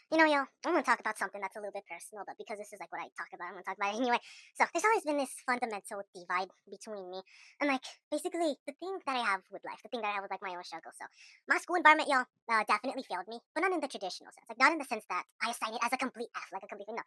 Yo, I'm gonna talk about something that's a little bit personal, but because this is like what I talk about, I'm gonna talk about it anyway. So there's always been this fundamental divide between me and like basically the thing that I have with life, the thing that I have with like my own struggle. So my school environment, definitely failed me, but not in the traditional sense. Like not in the sense that I assign it as a complete F, like a complete thing. No,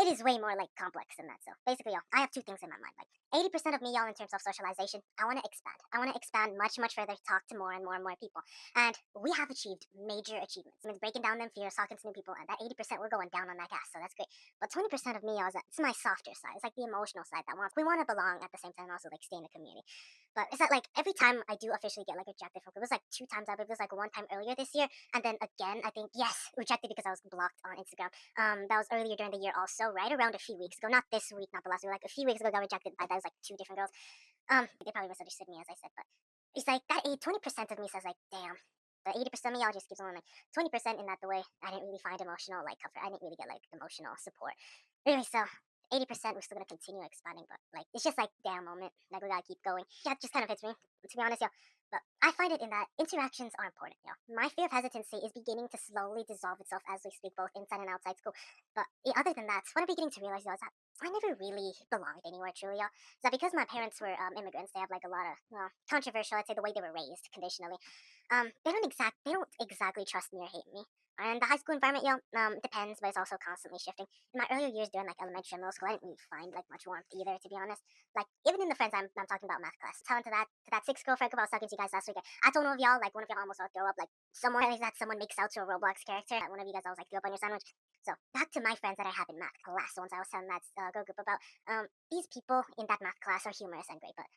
it is way more like complex than that. So basically, I have two things in my mind. Like 80% of me, in terms of socialization, I want to expand. I want to expand much, much further, talk to more and more and more people. And we have achieved major achievements. I mean, breaking down them fears, talking to new people, and that 80% we're going down on that gas, so that's great. But 20% of me is it's my softer side. It's like the emotional side that wants we want to belong at the same time, also like stay in the community. But it's that like every time I do officially get like rejected from group, it was like two times. I believe it was like one time earlier this year, and then again I think yes rejected because I was blocked on Instagram. That was earlier during the year also, right around a few weeks ago. Not this week, not the last week. Like a few weeks ago, got rejected by that was like two different girls. They probably misunderstood me as I said, but it's like that 20% of me says like, damn. The 80% of me, I'll just keep on like 20% in that the way I didn't really find emotional like comfort. I didn't really get like emotional support. Really, so 80% we're still gonna continue expanding, but like it's just like damn moment. Like we gotta keep going. Yeah, it just kind of hits me, to be honest, yeah. But I find it in that interactions are important, yeah. My fear of hesitancy is beginning to slowly dissolve itself as we speak, both inside and outside school. But other than that, what I'm beginning to realize though is that I never really belonged anywhere truly, yeah. Is that because my parents were immigrants, they have like a lot of controversial, I'd say, the way they were raised conditionally. They don't exactly trust me or hate me. And the high school environment, depends, but it's also constantly shifting. In my earlier years during like elementary and middle school, I didn't really find like much warmth either, to be honest. Like even in the friends I'm talking about math class, telling to that sixth girlfriend I was talking to you guys last week. I told one of y'all like one of y'all almost throw up like someone at least that someone makes out to a Roblox character. One of you guys always like threw up on your sandwich. So back to my friends that I have in math class, the ones I was telling that girl group about. These people in that math class are humorous and great, but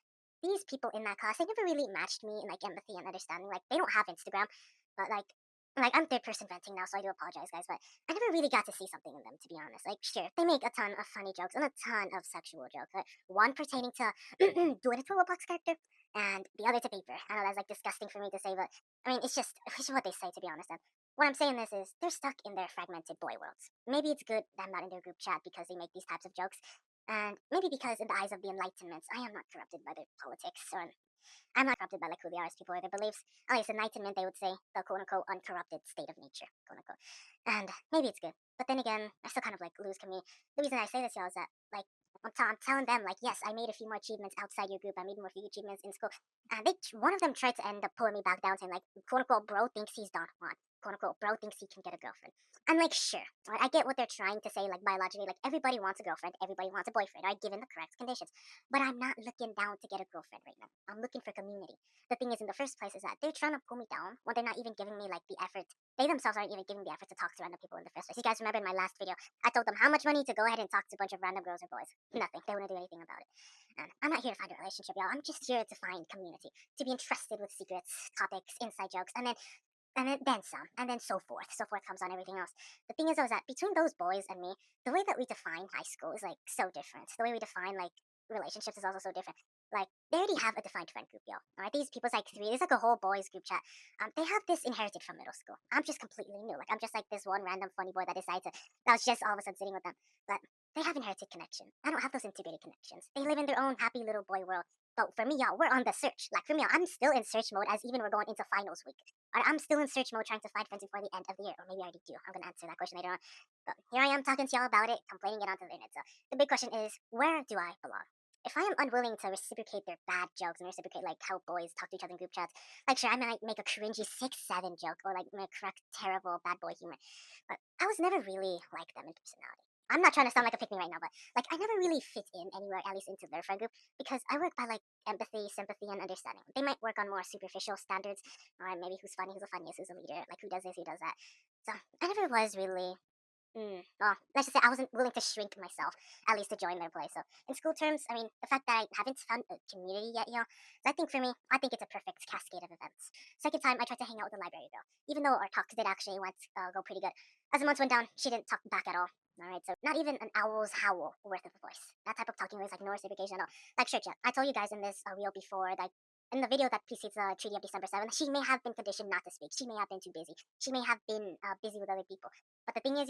these people in that class, they never really matched me in like empathy and understanding. Like they don't have Instagram, but like I'm third person venting now, so I do apologize, guys. But I never really got to see something in them, to be honest. Like sure, they make a ton of funny jokes and a ton of sexual jokes. Like, one pertaining to do it to a Roblox character, and the other to paper. I know that's like disgusting for me to say, but I mean it's just what they say, to be honest. And what I'm saying this is they're stuck in their fragmented boy worlds. Maybe it's good that I'm not in their group chat because they make these types of jokes, and maybe because in the eyes of the Enlightenments, I am not corrupted by their politics, or I'm not corrupted by like who they are as people or their beliefs. At least Enlightenment, they would say the quote unquote uncorrupted state of nature, quote unquote. And maybe it's good. But then again, I still kind of like lose community. The reason I say this, y'all, is that like I'm telling them like, yes, I made a few more achievements outside your group. I made more few achievements in school. And one of them tried to end up pulling me back down, saying like, quote unquote, bro thinks he's Don Juan. Quote unquote, bro thinks he can get a girlfriend. I'm like, sure, right? I get what they're trying to say, like biologically, like everybody wants a girlfriend, everybody wants a boyfriend, right? Given the correct conditions. But I'm not looking down to get a girlfriend right now. I'm looking for community. The thing is, in the first place, is that they're trying to pull me down when they're not even giving me like the effort. They themselves aren't even giving the effort to talk to random people in the first place. You guys remember in my last video, I told them how much money to go ahead and talk to a bunch of random girls or boys. Nothing. They wouldn't do anything about it. And I'm not here to find a relationship, y'all. I'm just here to find community, to be entrusted with secrets, topics, inside jokes, and then some, and then so forth. So forth comes on everything else. The thing is, though, is that between those boys and me, the way that we define high school is like so different. The way we define like relationships is also so different. Like they already have a defined friend group, yo. All right, these people's like three. There's like a whole boys group chat. They have this inherited from middle school. I'm just completely new. Like I'm just like this one random funny boy that decided to. That was just all of a sudden sitting with them, but they have inherited connection. I don't have those integrated connections. They live in their own happy little boy world. But for me, y'all, we're on the search. Like for me, y'all, I'm still in search mode as even we're going into finals week. I'm still in search mode trying to find friends before the end of the year. Or maybe I already do. I'm going to answer that question later on. But here I am talking to y'all about it, complaining it onto the internet. So the big question is, where do I belong? If I am unwilling to reciprocate their bad jokes and reciprocate like how boys talk to each other in group chats, like sure, I might make a cringy 6'7" joke or like make crack terrible bad boy humor. But I was never really like them in personality. I'm not trying to sound like a pick me right now, but like I never really fit in anywhere, at least into their friend group, because I work by like empathy, sympathy, and understanding. They might work on more superficial standards, or maybe who's funny, who's the funniest, who's a leader, like who does this, who does that. So I never was really well, let's just say I wasn't willing to shrink myself, at least to join their play. So, in school terms, I mean, the fact that I haven't found a community yet, I think for me, I think it's a perfect cascade of events. Second time, I tried to hang out with the library girl, even though our talks did actually went go pretty good. As the months went down, she didn't talk back at all. All right, so not even an owl's howl worth of a voice. That type of talking was like no reciprocation at all. Like, sure, Jet, I told you guys in this reel before, like in the video that precedes the Treaty of December 7th, she may have been conditioned not to speak. She may have been too busy. She may have been busy with other people. But the thing is,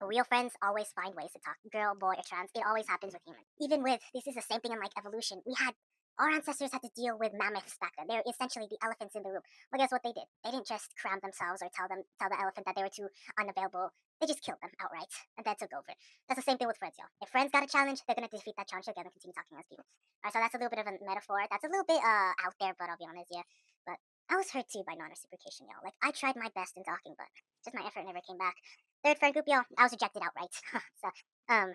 real friends always find ways to talk. Girl, boy, or trans. It always happens with humans. Even with this is the same thing in like evolution. We had our ancestors had to deal with mammoths back then. They're essentially the elephants in the room. Well, guess what they did? They didn't just cram themselves or tell the elephant that they were too unavailable. They just killed them outright, and that took over. That's the same thing with friends, y'all. If friends got a challenge, they're gonna defeat that challenge together and continue talking as people. Alright, so that's a little bit of a metaphor. That's a little bit out there, but I'll be honest, yeah. But I was hurt too by non-reciprocation, y'all. Like I tried my best in talking, but just my effort never came back. Third friend group, y'all, I was rejected outright. So um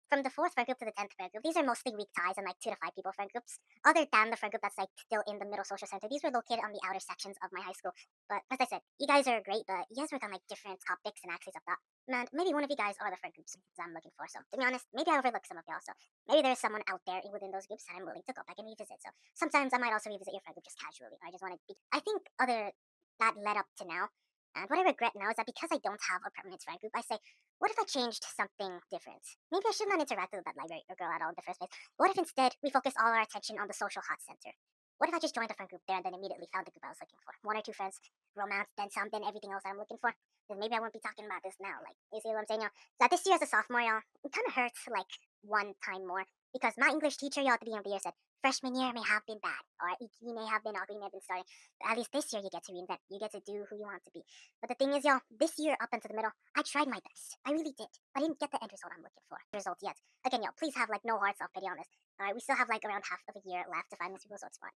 from the fourth friend group to the 10th friend group, these are mostly weak ties and like 2 to 5 people friend groups. Other than the friend group that's like still in the middle social center, these were located on the outer sections of my high school. But as I said, you guys are great, but you guys work on like different topics and axes of that. And maybe one of you guys are the friend groups that I'm looking for. So to be honest, maybe I overlook some of y'all. So maybe there's someone out there within those groups that I'm willing to go back and revisit. So sometimes I might also revisit your friend group just casually. I just want to be. I think other that led up to now. And what I regret now is that because I don't have a permanent friend group, I say, what if I changed something different? Maybe I should not interact with that library or girl at all in the first place. What if instead we focus all our attention on the social hot center? What if I just joined a friend group there and then immediately found the group I was looking for? 1 or 2 friends, romance, then some, then everything else I'm looking for. Then maybe I wouldn't be talking about this now. Like, you see what I'm saying, y'all? So this year as a sophomore, y'all, it kind of hurts like one time more because my English teacher, y'all, at the beginning of the year said, freshman year may have been bad, or you may have been ugly, you may have been starting, but at least this year you get to reinvent. You get to do who you want to be. But the thing is, y'all, this year up into the middle, I tried my best. I really did. I didn't get the end result I'm looking for. Result yet. Again, y'all, please have like no hard self pity on this. Alright, we still have like around half of a year left to find this results spot.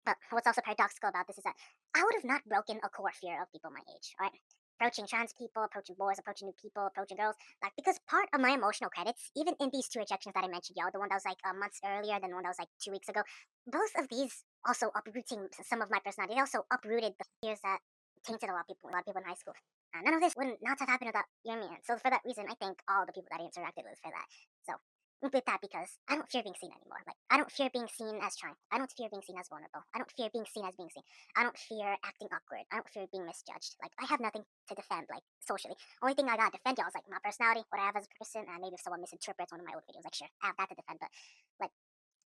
But what's also paradoxical about this is that I would have not broken a core fear of people my age, alright? Approaching trans people, approaching boys, approaching new people, approaching girls. Like, because part of my emotional credits, even in these 2 rejections that I mentioned, y'all, the one that was like months earlier, then the one that was like 2 weeks ago, both of these also uprooting some of my personality. They also uprooted the fears that tainted a lot of people in high school. None of this wouldn't not have happened without you and me. And so for that reason, I thank all the people that I interacted with for that. So with that because I don't fear being seen anymore. Like I don't fear being seen as trying. I don't fear being seen as vulnerable. I don't fear being seen as being seen. I don't fear acting awkward. I don't fear being misjudged. Like I have nothing to defend, like socially. Only thing I gotta defend y'all is like my personality, what I have as a person, and maybe if someone misinterprets one of my old videos, like sure, I have that to defend, but like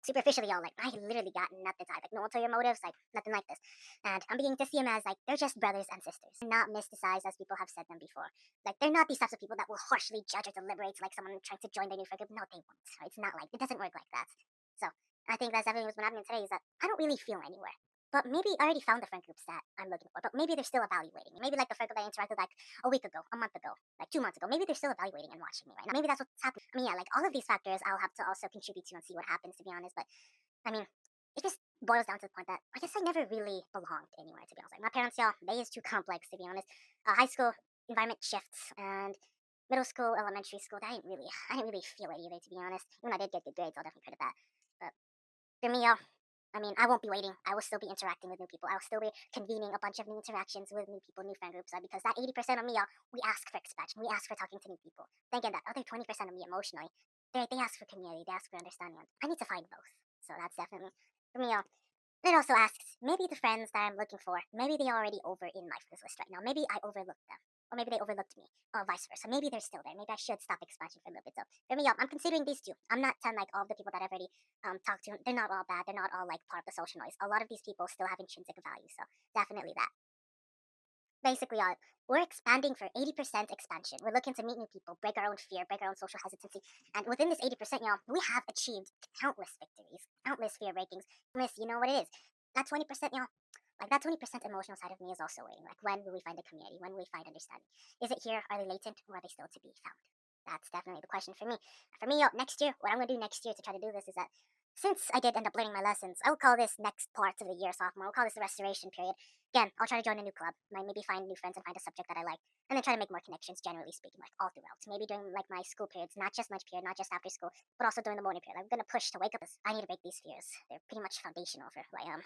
superficially, y'all, like, I literally got nothing to hide. Like, no ulterior motives, like, nothing like this. And I'm beginning to see them as, like, they're just brothers and sisters, not mysticized as people have said them before. Like, they're not these types of people that will harshly judge or deliberate like someone trying to join their new friend group. No, they won't. It's not like, it doesn't work like that. So, I think that's everything what's been happening today is that I don't really feel anywhere. But maybe I already found the friend groups that I'm looking for. But maybe they're still evaluating me. Maybe like the friend group I interacted with like a week ago, a month ago, like 2 months ago. Maybe they're still evaluating and watching me right now. Maybe that's what's happening. I mean, yeah, like all of these factors I'll have to also contribute to and see what happens, to be honest. But I mean, it just boils down to the point that I guess I never really belonged anywhere, to be honest. Like, my parents, y'all, they is too complex, to be honest. High school environment shifts, and middle school, elementary school, I didn't really feel it either, to be honest. Even though I did get good grades, I'll definitely credit that. But for me, y'all, I mean, I won't be waiting. I will still be interacting with new people. I will still be convening a bunch of new interactions with new people, new friend groups, because that 80% of me, y'all, we ask for expansion. We ask for talking to new people. Then again, that other 20% of me emotionally, they ask for community, they ask for understanding. I need to find both. So that's definitely, for me, y'all. And it also asks, maybe the friends that I'm looking for, maybe they're already over in my friends list right now. Maybe I overlooked them. Or maybe they overlooked me, or vice versa. Maybe they're still there. Maybe I should stop expansion for a little bit. So for me, I'm considering these two. I'm not telling like all the people that I've already talked to. They're not all bad. They're not all like part of the social noise. A lot of these people still have intrinsic value. So definitely that. Basically, we're expanding for 80% expansion. We're looking to meet new people, break our own fear, break our own social hesitancy. And within this 80%, we have achieved countless victories, countless fear breakings. You know what it is. That 20%, like that 20% emotional side of me is also waiting. Like, when will we find a community? When will we find understanding? Is it here? Are they latent? Or are they still to be found? That's definitely the question for me. For me, next year, what I'm going to do next year to try to do this is that since I did end up learning my lessons, I will call this next part of the year sophomore. I'll call this the restoration period. Again, I'll try to join a new club, might maybe find new friends and find a subject that I like, and then try to make more connections, generally speaking, like all throughout. Maybe during like my school periods, not just lunch period, not just after school, but also during the morning period. I'm gonna push to wake up. I need to break these fears. They're pretty much foundational for who I am.